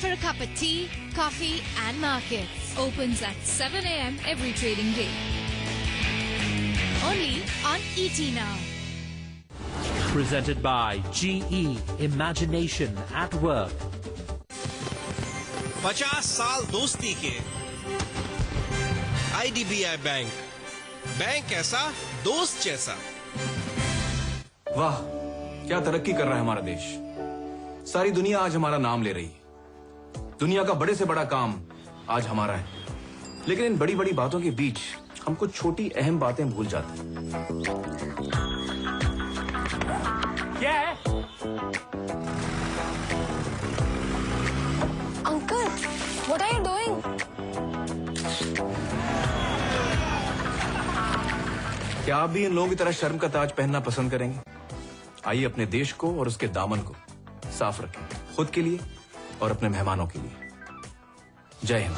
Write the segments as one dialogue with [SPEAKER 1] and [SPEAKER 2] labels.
[SPEAKER 1] for a cup of tea, coffee and markets.
[SPEAKER 2] Opens at 7 a.m. every trading day.
[SPEAKER 1] Only on ET Now.
[SPEAKER 3] Presented by GE Imagination at Work.
[SPEAKER 4] 50 साल दोस्ती के IDBI bank, bank ऐसा दोस्त जैसा।
[SPEAKER 5] वाह, क्या तरक्की कर रहा है हमारा देश। सारी दुनिया आज हमारा नाम ले रही है। दुनिया का बड़े से बड़ा काम आज हमारा है, लेकिन इन बड़ी बड़ी बातों के बीच हम कुछ छोटी अहम बातें भूल जाते हैं।
[SPEAKER 3] क्या है?
[SPEAKER 6] Uncle, what are you doing?
[SPEAKER 5] क्या आप भी इन लोगों की तरह शर्म का ताज पहनना पसंद करेंगे? आइए अपने देश को और उसके दामन को साफ रखें, खुद के लिए और अपने मेहमानों के लिए। जय Hind.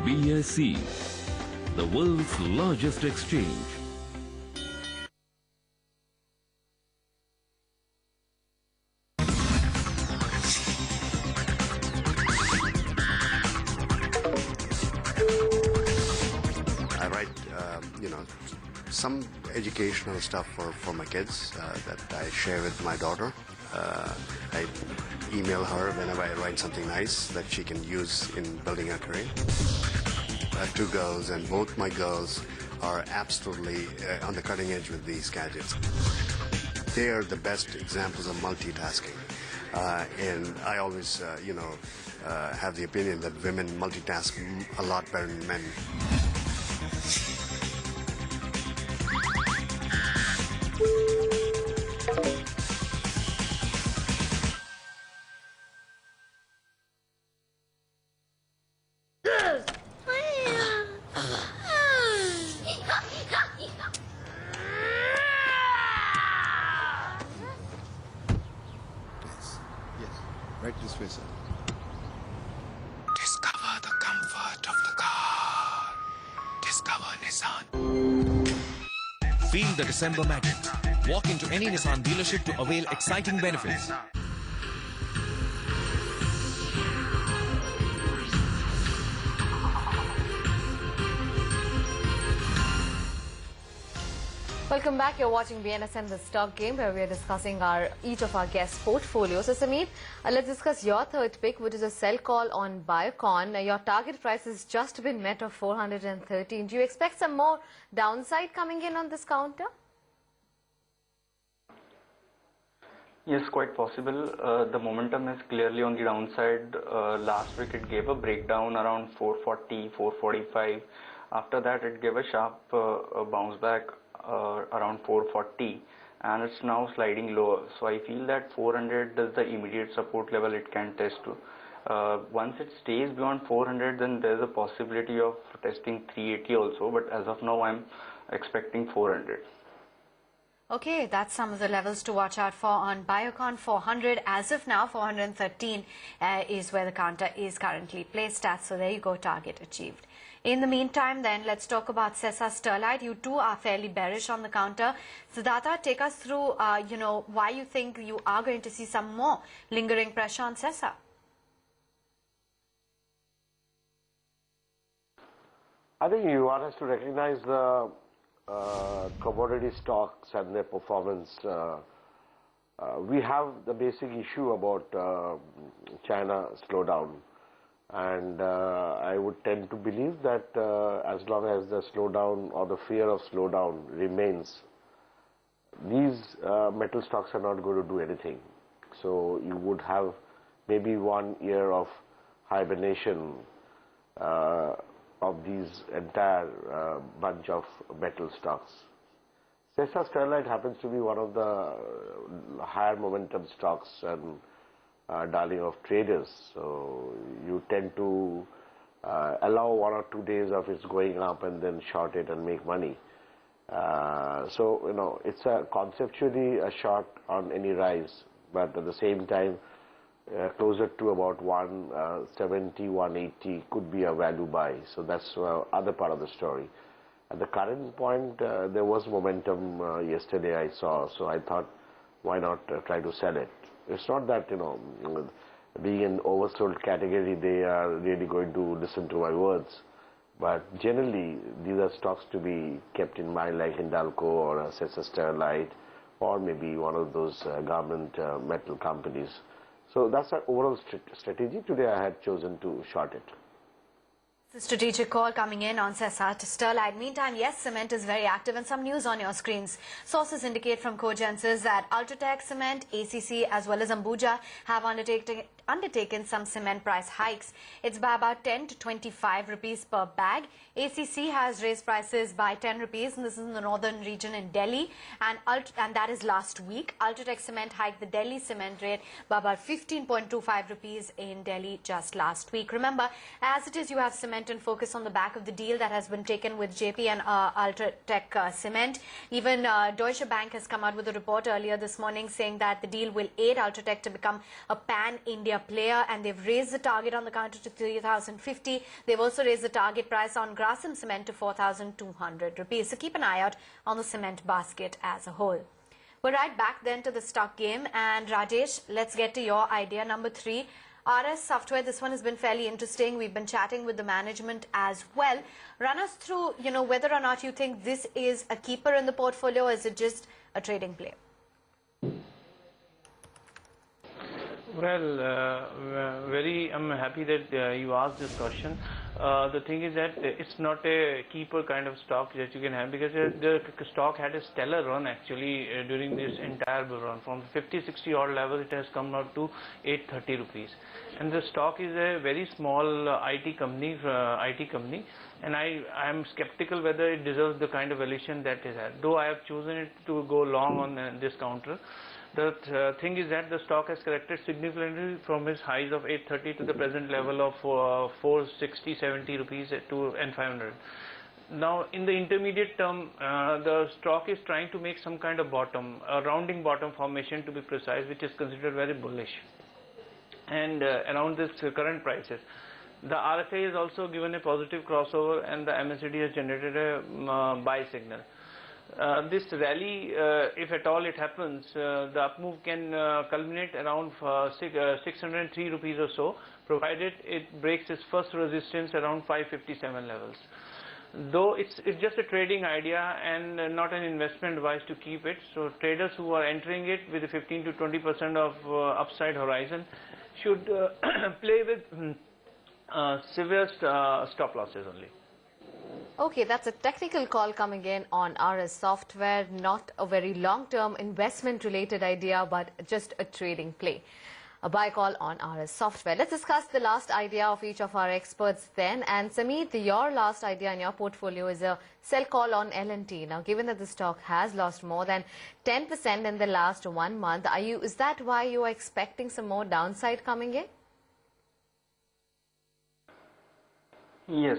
[SPEAKER 7] BSE, the world's largest exchange.
[SPEAKER 8] I write, some educational stuff for my kids that I share with my daughter. I email her whenever I write something nice that she can use in building her career. I have two girls, and both my girls are absolutely on the cutting edge with these gadgets. They are the best examples of multitasking. And I always, have the opinion that women multitask a lot better than men.
[SPEAKER 9] Right this way, sir.
[SPEAKER 4] Discover the comfort of the car. Discover Nissan. Feel the December magic. Walk into any Nissan dealership to avail exciting benefits.
[SPEAKER 10] Welcome back. You're watching BNSN The Stock Game, where we are discussing each of our guests' portfolios. So, Sameep, let's discuss your third pick, which is a sell call on Biocon. Your target price has just been met of 413. Do you expect some more downside coming in on this counter?
[SPEAKER 11] Yes, quite possible. The momentum is clearly on the downside. Last week it gave a breakdown around 440, 445. After that it gave a sharp bounce back around 440, and it's now sliding lower. So I feel that 400 is the immediate support level it can test to. Once it stays beyond 400, then there's a possibility of testing 380 also, but as of now I'm expecting 400.
[SPEAKER 10] Okay, that's some of the levels to watch out for on Biocon. 400 as of now, 413 is where the counter is currently placed at. So there you go, target achieved. In the meantime, then, let's talk about Sesa Sterlite. You too are fairly bearish on the counter. Siddhartha, take us through, why you think you are going to see some more lingering pressure on Sesa.
[SPEAKER 12] I think you want us to recognize the commodity stocks and their performance. We have the basic issue about China slowdown. And I would tend to believe that as long as the slowdown or the fear of slowdown remains, these metal stocks are not going to do anything. So you would have maybe 1 year of hibernation of these entire bunch of metal stocks. Sesa Sterlite happens to be one of the higher momentum stocks and darling of traders, so you tend to allow 1 or 2 days of its going up and then short it and make money. So it's conceptually a short on any rise, but at the same time closer to about 170, 180 could be a value buy. So that's other part of the story. At the current point, there was momentum yesterday I saw, so I thought, why not try to sell it? It's not that, being an oversold category, they are really going to listen to my words. But generally, these are stocks to be kept in mind, like Hindalco or Sterlite, or maybe one of those garment metal companies. So that's our overall strategy. Today I had chosen to short it.
[SPEAKER 10] The strategic call coming in on Sesa to Sterlite. Meantime, yes, cement is very active, and some news on your screens. Sources indicate from Cogences that Ultratech Cement, ACC as well as Ambuja have undertaken some cement price hikes. It's by about 10 to 25 rupees per bag. ACC has raised prices by 10 rupees, and this is in the northern region in Delhi, and that is last week. Ultratech Cement hiked the Delhi cement rate by about 15.25 rupees in Delhi just last week. Remember, as it is, you have cement and focus on the back of the deal that has been taken with JP and Ultratech Cement. Even Deutsche Bank has come out with a report earlier this morning saying that the deal will aid Ultratech to become a pan-India player, and they've raised the target on the counter to 3,050. They've also raised the target price on Grasim Cement to 4,200 rupees. So keep an eye out on the cement basket as a whole. We're right back then to the stock game, and Rajesh, let's get to your idea number 3. RS Software, this one has been fairly interesting. We've been chatting with the management as well. Run us through, whether or not you think this is a keeper in the portfolio, or is it just a trading play?
[SPEAKER 11] Well, I'm happy that you asked this question. The thing is that it's not a keeper kind of stock that you can have, because the stock had a stellar run actually during this entire bull run. From 50-60 odd level, it has come out to 830 rupees. And the stock is a very small IT company, and I am skeptical whether it deserves the kind of valuation that it had. Though I have chosen it to go long on this counter. The thing is that the stock has corrected significantly from its highs of 830 to the present level of 460-70 rupees and 500. Now, in the intermediate term, the stock is trying to make some kind of bottom, a rounding bottom formation to be precise, which is considered very bullish. And around this current prices, the RSI has also given a positive crossover, and the MACD has generated a buy signal. This rally, if at all it happens, the up move can culminate around 603 rupees or so, provided it breaks its first resistance around 557 levels. Though it's just a trading idea and not an investment advice to keep it, so traders who are entering it with a 15 to 20% of upside horizon should play with severe stop losses only.
[SPEAKER 10] Okay, that's a technical call coming in on RS Software, not a very long-term investment-related idea, but just a trading play. A buy call on RS Software. Let's discuss the last idea of each of our experts then. And Sameet, your last idea in your portfolio is a sell call on L&T. Now, given that the stock has lost more than 10% in the last 1 month, is that why you are expecting some more downside coming in?
[SPEAKER 11] Yes,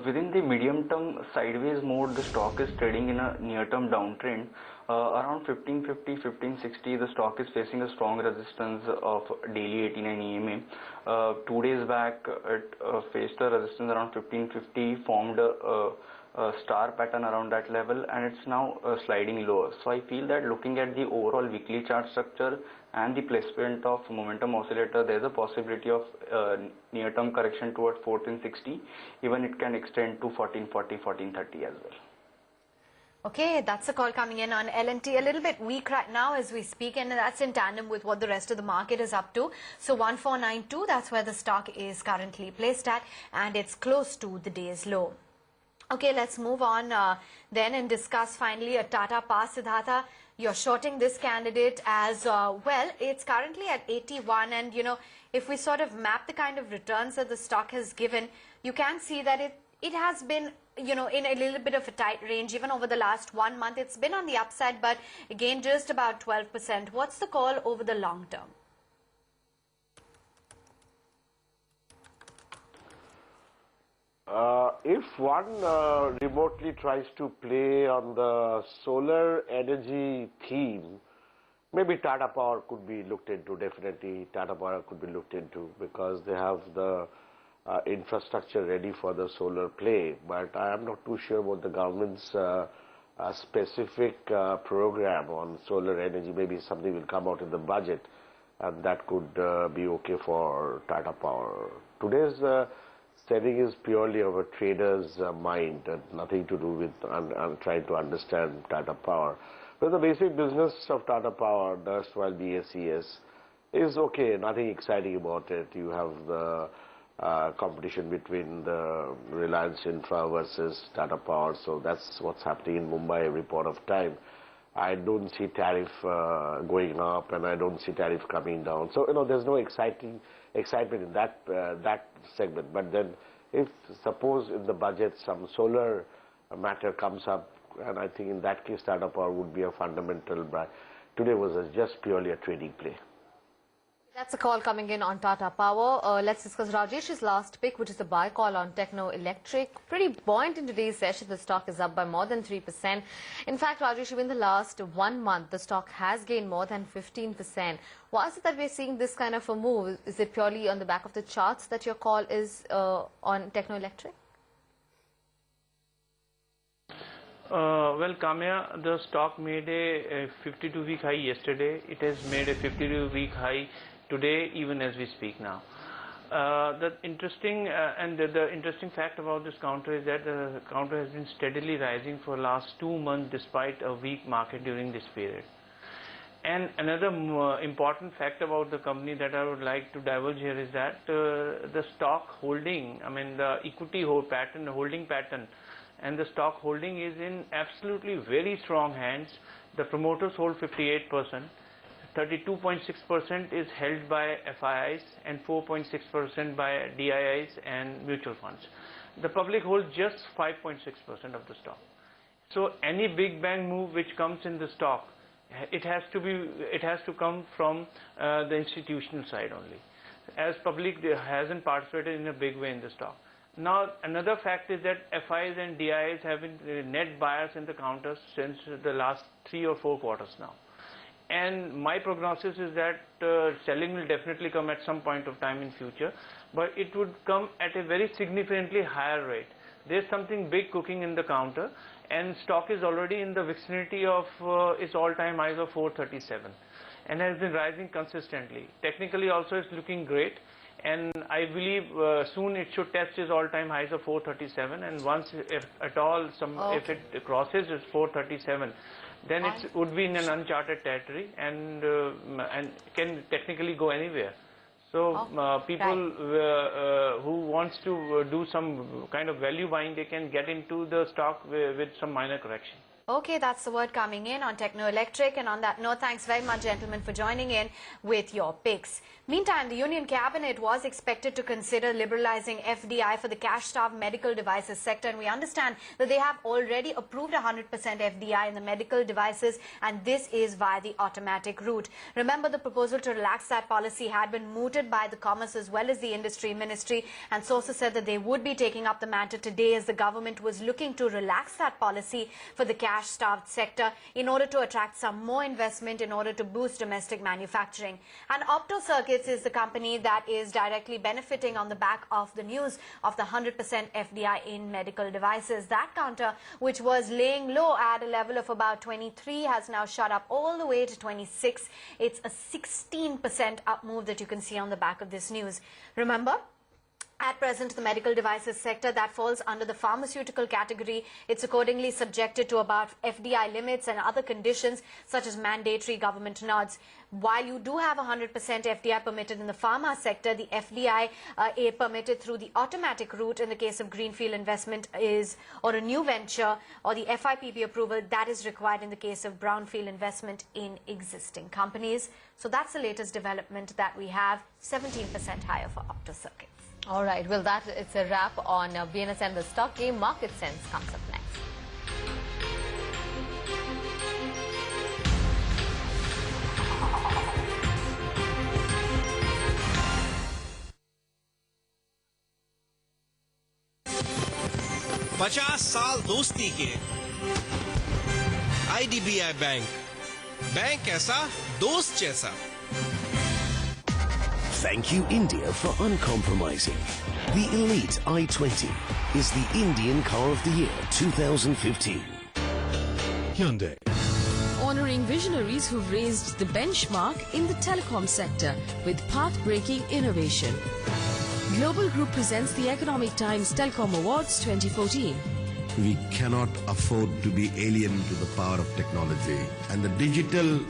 [SPEAKER 11] within the medium term sideways mode, the stock is trading in a near term downtrend. Around 1550, 1560, the stock is facing a strong resistance of daily 89 EMA. 2 days back, it faced a resistance around 1550, formed a star pattern around that level, and it's now sliding lower. So I feel that looking at the overall weekly chart structure and the placement of momentum oscillator, there's a possibility of near-term correction towards 1460. Even it can extend to 1440, 1430 as well.
[SPEAKER 10] Okay, that's a call coming in on L&T. A little bit weak right now as we speak, and that's in tandem with what the rest of the market is up to. So 1492, that's where the stock is currently placed at, and it's close to the day's low. Okay, let's move on then and discuss finally a Tata Power. Siddhartha, you're shorting this candidate as well. It's currently at 81, and if we sort of map the kind of returns that the stock has given, you can see that it has been in a little bit of a tight range. Even over the last 1 month, it's been on the upside, but again just about 12%. What's the call over the long term?
[SPEAKER 12] If one remotely tries to play on the solar energy theme, maybe Tata Power could be looked into. Definitely Tata Power could be looked into, because they have the infrastructure ready for the solar play. But I am not too sure about the government's specific program on solar energy. Maybe something will come out in the budget. and that could be okay for Tata Power. Today's selling is purely of a trader's mind and nothing to do with trying to understand Tata Power. But the basic business of Tata Power, that's while BSES, is okay, nothing exciting about it. You have the competition between the Reliance Infra versus Tata Power, so that's what's happening in Mumbai every point of time. I don't see tariff going up, and I don't see tariff coming down. So, there's no excitement in that segment. But then, if suppose in the budget some solar matter comes up, and I think in that case Tata Power would be a fundamental buy. Today was just purely a trading play.
[SPEAKER 10] That's a call coming in on Tata Power. Let's discuss Rajesh's last pick, which is the buy call on Techno Electric. Pretty buoyant in today's session. The stock is up by more than 3%. In fact, Rajesh, even the last 1 month, the stock has gained more than 15%. Why is it that we're seeing this kind of a move? Is it purely on the back of the charts that your call is on Techno Electric?
[SPEAKER 11] Well, Kamya, the stock made a 52-week high yesterday. It has made a 52-week high today, even as we speak now. The interesting fact about this counter is that the counter has been steadily rising for the last 2 months despite a weak market during this period. And another important fact about the company that I would like to divulge here is that the stock holding, the equity holding pattern, and the stock holding is in absolutely very strong hands. The promoters hold 58%. 32.6% is held by FIIs and 4.6% by DIIs and mutual funds. The public holds just 5.6% of the stock. So any big bang move which comes in the stock, it has to come from the institutional side only, as public hasn't participated in a big way in the stock. Now, another fact is that FIs and DIs have been net buyers in the counters since the last 3 or 4 quarters now. And my prognosis is that selling will definitely come at some point of time in future, but it would come at a very significantly higher rate. There's something big cooking in the counter, and stock is already in the vicinity of its all-time highs of 437 and has been rising consistently. Technically also it's looking great, and I believe soon it should test its all-time highs of 437, and once, if at all, if it crosses its 437, then it would be in an uncharted territory and can technically go anywhere. So people who wants to do some kind of value buying, they can get into the stock with some minor correction.
[SPEAKER 10] Okay, that's the word coming in on Techno Electric. And on that note, thanks very much, gentlemen, for joining in with your picks. Meantime, the Union Cabinet was expected to consider liberalizing FDI for the cash-starved medical devices sector. And we understand that they have already approved 100% FDI in the medical devices, and this is via the automatic route. Remember, the proposal to relax that policy had been mooted by the Commerce as well as the Industry Ministry. And sources said that they would be taking up the matter today as the government was looking to relax that policy for the cash-starved sector in order to attract some more investment, in order to boost domestic manufacturing. And Opto Circuits is the company that is directly benefiting on the back of the news of the 100% FDI in medical devices. That counter, which was laying low at a level of about 23, has now shot up all the way to 26. It's a 16% up move that you can see on the back of this news. Remember, at present, the medical devices sector that falls under the pharmaceutical category, it's accordingly subjected to about FDI limits and other conditions such as mandatory government nods. While you do have 100% FDI permitted in the pharma sector, the FDI permitted through the automatic route in the case of greenfield investment or a new venture, or the FIPP approval that is required in the case of brownfield investment in existing companies. So that's the latest development that we have, 17% higher for Opto Circuits.
[SPEAKER 13] All right, well, it's a wrap on BNSM, the stock game. Market Sense comes up next.
[SPEAKER 4] पचास साल दोस्ती के IDBI bank ऐसा दोस्त जैसा.
[SPEAKER 14] Thank you, India, for uncompromising. The Elite i20 is the Indian Car of the Year 2015.
[SPEAKER 15] Hyundai. honoring visionaries who've raised the benchmark in the telecom sector with path-breaking innovation. Global Group presents the Economic Times Telecom Awards 2014.
[SPEAKER 16] We cannot afford to be alien to the power of technology, and the digital